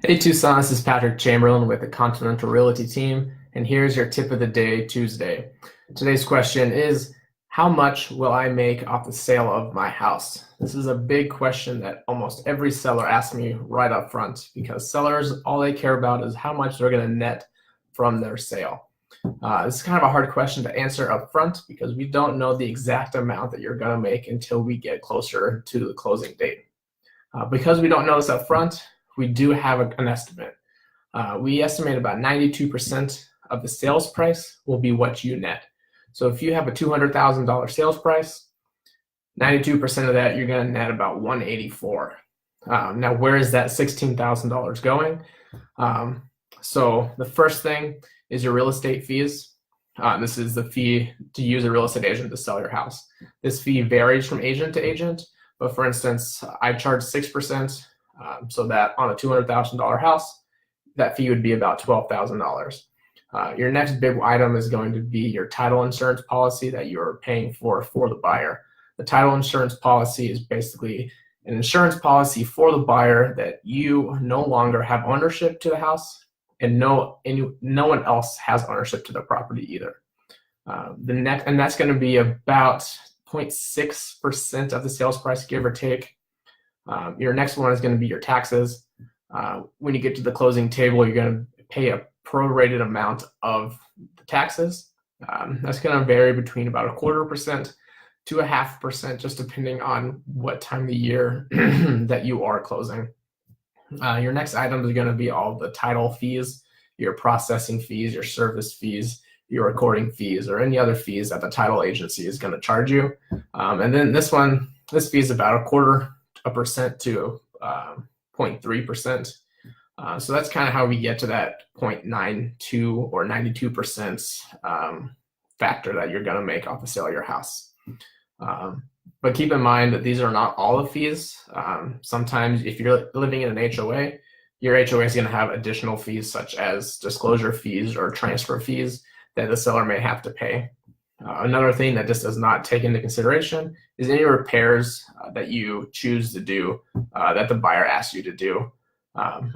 Hey Tucson, this is Patrick Chamberlain with the Continental Realty team, and here's your tip of the day, Tuesday. Today's question is, how much will I make off the sale of my house? This is a big question that almost every seller asks me right up front because sellers, all they care about is how much they're going to net from their sale. This is kind of a hard question to answer up front because we don't know the exact amount that you're going to make until we get closer to the closing date. Because we don't know this up front, we do have an estimate. We estimate about 92% of the sales price will be what you net. So if you have a $200,000 sales price, 92% of that, you're going to net about 184. Now, where is that $16,000 going? So the first thing is your real estate fees. This is the fee to use a real estate agent to sell your house. This fee varies from agent to agent, but for instance, I charge 6%. So that on a $200,000 house, that fee would be about $12,000. Your next big item is going to be your title insurance policy that you're paying for the buyer. The title insurance policy is basically an insurance policy for the buyer that you no longer have ownership to the house, and no one else has ownership to the property either. And that's going to be about 0.6% of the sales price, give or take. Your next one is going to be your taxes. When you get to the closing table, you're going to pay a prorated amount of the taxes. That's going to vary between about 0.25% to 0.5%, just depending on what time of the year that you are closing. Your next item is going to be all the title fees, your processing fees, your service fees, your recording fees, or any other fees that the title agency is going to charge you. And then this fee is about 0.25% to 0.3%. So that's kind of how we get to that 0.92 or 92% factor that you're going to make off the sale of your house. But keep in mind that these are not all the fees. Sometimes if you're living in an HOA, your HOA is going to have additional fees such as disclosure fees or transfer fees that the seller may have to pay. Another thing that this does not take into consideration is any repairs that you choose to do that the buyer asks you to do.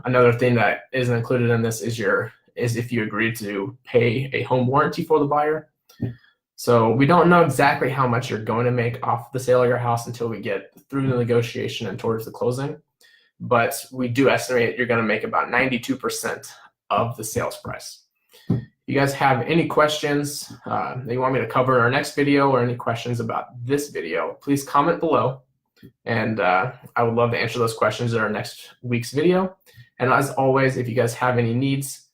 Another thing that isn't included in this is if you agree to pay a home warranty for the buyer. So we don't know exactly how much you're going to make off the sale of your house until we get through the negotiation and towards the closing. But we do estimate you're going to make about 92% of the sales price. If you guys have any questions that you want me to cover in our next video or any questions about this video, please comment below. And I would love to answer those questions in our next week's video. And as always, if you guys have any needs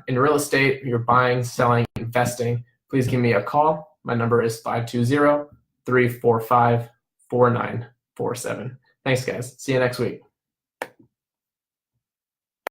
in real estate, you're buying, selling, investing, please give me a call. My number is 520-345-4947. Thanks, guys. See you next week.